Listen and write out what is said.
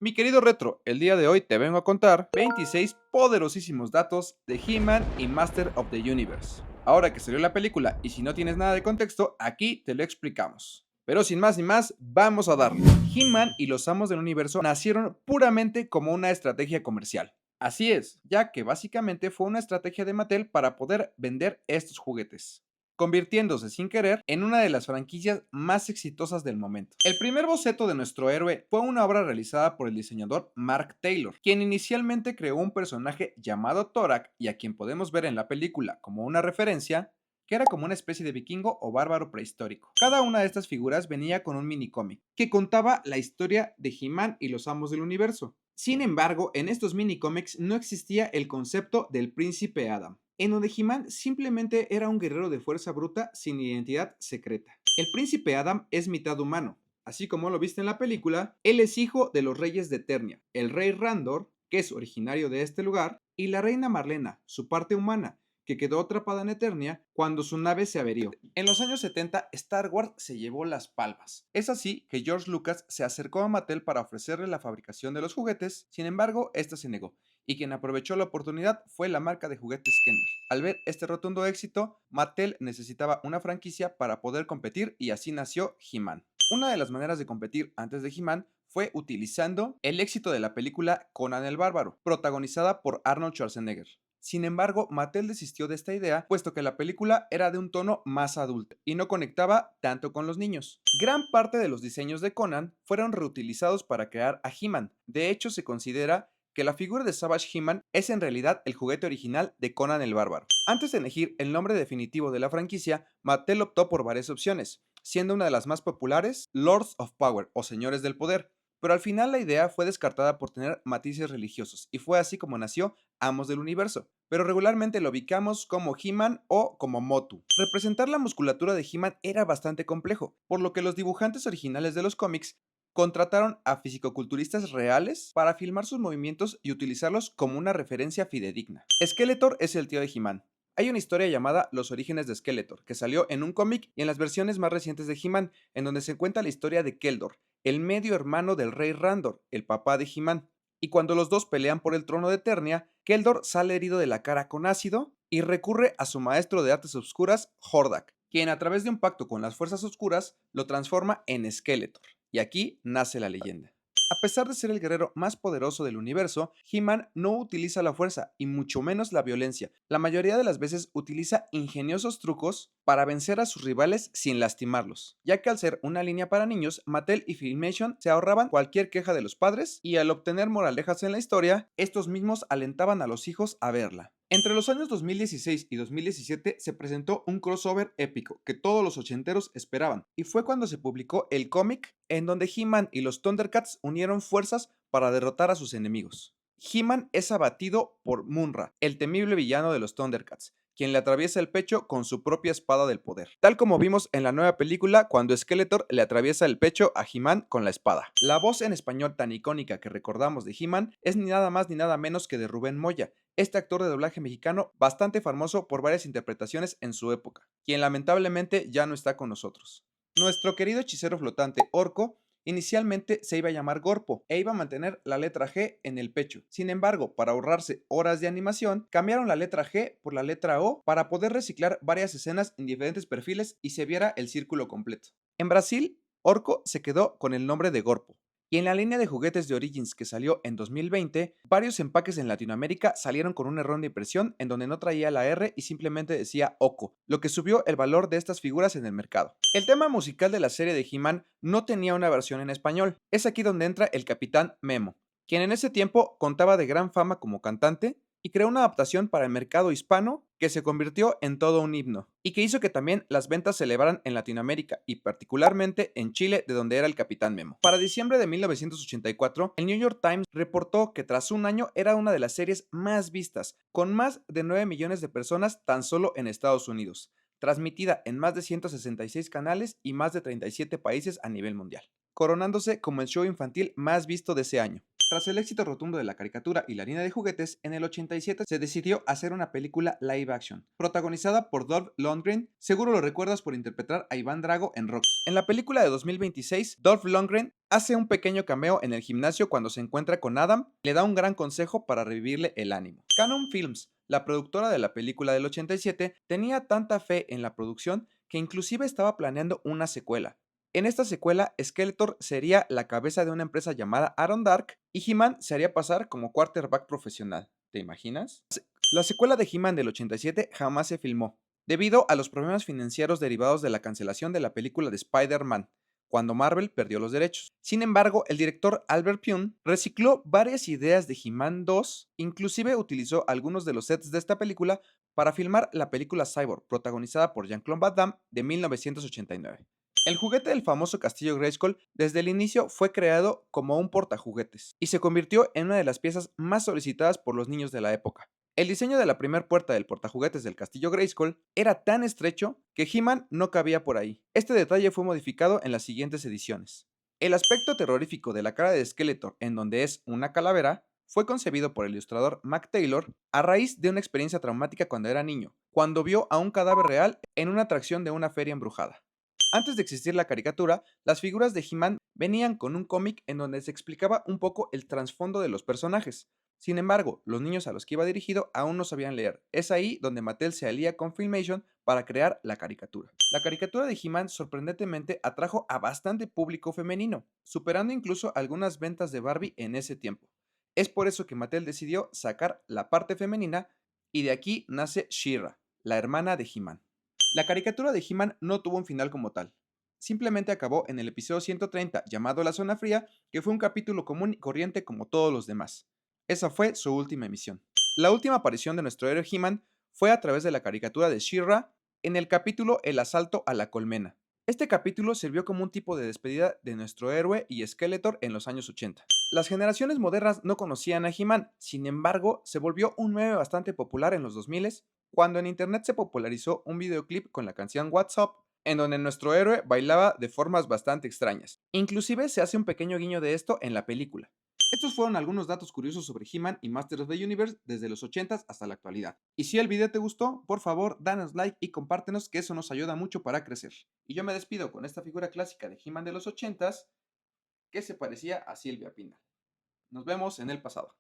Mi querido Retro, el día de hoy te vengo a contar 26 poderosísimos datos de He-Man y Master of the Universe. Ahora que salió la película y si no tienes nada de contexto, aquí te lo explicamos. Pero sin más ni más, vamos a darle. He-Man y los Amos del Universo nacieron puramente como una estrategia comercial. Así es, ya que básicamente fue una estrategia de Mattel para poder vender estos juguetes, convirtiéndose sin querer en una de las franquicias más exitosas del momento. El primer boceto de nuestro héroe fue una obra realizada por el diseñador Mark Taylor, quien inicialmente creó un personaje llamado Torak y a quien podemos ver en la película como una referencia, que era como una especie de vikingo o bárbaro prehistórico. Cada una de estas figuras venía con un minicómic que contaba la historia de He-Man y los Amos del Universo. Sin embargo, en estos minicómics no existía el concepto del príncipe Adam, en donde He-Man simplemente era un guerrero de fuerza bruta sin identidad secreta. El príncipe Adam es mitad humano. Así como lo viste en la película, él es hijo de los reyes de Eternia, el rey Randor, que es originario de este lugar, y la reina Marlena, su parte humana, que quedó atrapada en Eternia cuando su nave se averió. En los años 70, Star Wars se llevó las palmas. Es así que George Lucas se acercó a Mattel para ofrecerle la fabricación de los juguetes, sin embargo, esta se negó, y quien aprovechó la oportunidad fue la marca de juguetes Kenner. Al ver este rotundo éxito, Mattel necesitaba una franquicia para poder competir y así nació He-Man. Una de las maneras de competir antes de He-Man fue utilizando el éxito de la película Conan el Bárbaro, protagonizada por Arnold Schwarzenegger. Sin embargo, Mattel desistió de esta idea, puesto que la película era de un tono más adulto y no conectaba tanto con los niños. Gran parte de los diseños de Conan fueron reutilizados para crear a He-Man. De hecho, se considera que la figura de Savage He-Man es en realidad el juguete original de Conan el Bárbaro. Antes de elegir el nombre definitivo de la franquicia, Mattel optó por varias opciones, siendo una de las más populares Lords of Power o Señores del Poder, pero al final la idea fue descartada por tener matices religiosos y fue así como nació Amos del Universo, pero regularmente lo ubicamos como He-Man o como Motu. Representar la musculatura de He-Man era bastante complejo, por lo que los dibujantes originales de los cómics contrataron a fisicoculturistas reales para filmar sus movimientos y utilizarlos como una referencia fidedigna. Skeletor es el tío de He-Man. Hay una historia llamada Los orígenes de Skeletor, que salió en un cómic y en las versiones más recientes de He-Man, en donde se cuenta la historia de Keldor, el medio hermano del rey Randor, el papá de He-Man. Y cuando los dos pelean por el trono de Eternia, Keldor sale herido de la cara con ácido y recurre a su maestro de artes oscuras, Hordak, quien a través de un pacto con las fuerzas oscuras lo transforma en Skeletor. Y aquí nace la leyenda. A pesar de ser el guerrero más poderoso del universo, He-Man no utiliza la fuerza y mucho menos la violencia. La mayoría de las veces utiliza ingeniosos trucos para vencer a sus rivales sin lastimarlos, ya que al ser una línea para niños, Mattel y Filmation se ahorraban cualquier queja de los padres y al obtener moralejas en la historia, estos mismos alentaban a los hijos a verla. Entre los años 2016 y 2017 se presentó un crossover épico que todos los ochenteros esperaban, y fue cuando se publicó el cómic en donde He-Man y los Thundercats unieron fuerzas para derrotar a sus enemigos. He-Man es abatido por Munra, el temible villano de los Thundercats, quien le atraviesa el pecho con su propia espada del poder, tal como vimos en la nueva película cuando Skeletor le atraviesa el pecho a He-Man con la espada. La voz en español tan icónica que recordamos de He-Man es ni nada más ni nada menos que de Rubén Moya, este actor de doblaje mexicano bastante famoso por varias interpretaciones en su época, quien lamentablemente ya no está con nosotros. Nuestro querido hechicero flotante Orco inicialmente se iba a llamar Gorpo e iba a mantener la letra G en el pecho. Sin embargo, para ahorrarse horas de animación, cambiaron la letra G por la letra O para poder reciclar varias escenas en diferentes perfiles y se viera el círculo completo. En Brasil, Orco se quedó con el nombre de Gorpo. Y en la línea de juguetes de Origins que salió en 2020, varios empaques en Latinoamérica salieron con un error de impresión en donde no traía la R y simplemente decía Oco, lo que subió el valor de estas figuras en el mercado. El tema musical de la serie de He-Man no tenía una versión en español. Es aquí donde entra el Capitán Memo, quien en ese tiempo contaba de gran fama como cantante y creó una adaptación para el mercado hispano que se convirtió en todo un himno y que hizo que también las ventas se elevaran en Latinoamérica y particularmente en Chile, de donde era el Capitán Memo. Para diciembre de 1984, el New York Times reportó que tras un año era una de las series más vistas, con más de 9 millones de personas tan solo en Estados Unidos, transmitida en más de 166 canales y más de 37 países a nivel mundial, coronándose como el show infantil más visto de ese año. Tras el éxito rotundo de la caricatura y la línea de juguetes, en el 87 se decidió hacer una película live action, protagonizada por Dolph Lundgren. Seguro lo recuerdas por interpretar a Iván Drago en Rocky. En la película de 2026, Dolph Lundgren hace un pequeño cameo en el gimnasio cuando se encuentra con Adam y le da un gran consejo para revivirle el ánimo. Cannon Films, la productora de la película del 87, tenía tanta fe en la producción que inclusive estaba planeando una secuela. En esta secuela, Skeletor sería la cabeza de una empresa llamada Aaron Dark y He-Man se haría pasar como quarterback profesional. ¿Te imaginas? La secuela de He-Man del 87 jamás se filmó, debido a los problemas financieros derivados de la cancelación de la película de Spider-Man, cuando Marvel perdió los derechos. Sin embargo, el director Albert Pyun recicló varias ideas de He-Man 2, inclusive utilizó algunos de los sets de esta película para filmar la película Cyborg, protagonizada por Jean-Claude Van Damme de 1989. El juguete del famoso Castillo Grayskull desde el inicio fue creado como un portajuguetes y se convirtió en una de las piezas más solicitadas por los niños de la época. El diseño de la primera puerta del portajuguetes del Castillo Grayskull era tan estrecho que He-Man no cabía por ahí. Este detalle fue modificado en las siguientes ediciones. El aspecto terrorífico de la cara de Skeletor, en donde es una calavera, fue concebido por el ilustrador Mac Taylor a raíz de una experiencia traumática cuando era niño, cuando vio a un cadáver real en una atracción de una feria embrujada. Antes de existir la caricatura, las figuras de He-Man venían con un cómic en donde se explicaba un poco el trasfondo de los personajes. Sin embargo, los niños a los que iba dirigido aún no sabían leer. Es ahí donde Mattel se alía con Filmation para crear la caricatura. La caricatura de He-Man sorprendentemente atrajo a bastante público femenino, superando incluso algunas ventas de Barbie en ese tiempo. Es por eso que Mattel decidió sacar la parte femenina y de aquí nace She-Ra, la hermana de He-Man. La caricatura de He-Man no tuvo un final como tal. Simplemente acabó en el episodio 130 llamado La Zona Fría, que fue un capítulo común y corriente como todos los demás. Esa fue su última emisión. La última aparición de nuestro héroe He-Man fue a través de la caricatura de She-Ra en el capítulo El asalto a la colmena. Este capítulo sirvió como un tipo de despedida de nuestro héroe y Skeletor en los años 80. Las generaciones modernas no conocían a He-Man, sin embargo, se volvió un meme bastante popular en los 2000 cuando en internet se popularizó un videoclip con la canción What's Up, en donde nuestro héroe bailaba de formas bastante extrañas. Inclusive se hace un pequeño guiño de esto en la película. Estos fueron algunos datos curiosos sobre He-Man y Masters of the Universe desde los 80s hasta la actualidad. Y si el video te gustó, por favor, danos like y compártenos, que eso nos ayuda mucho para crecer. Y yo me despido con esta figura clásica de He-Man de los 80s que se parecía a Silvia Pinal. Nos vemos en el pasado.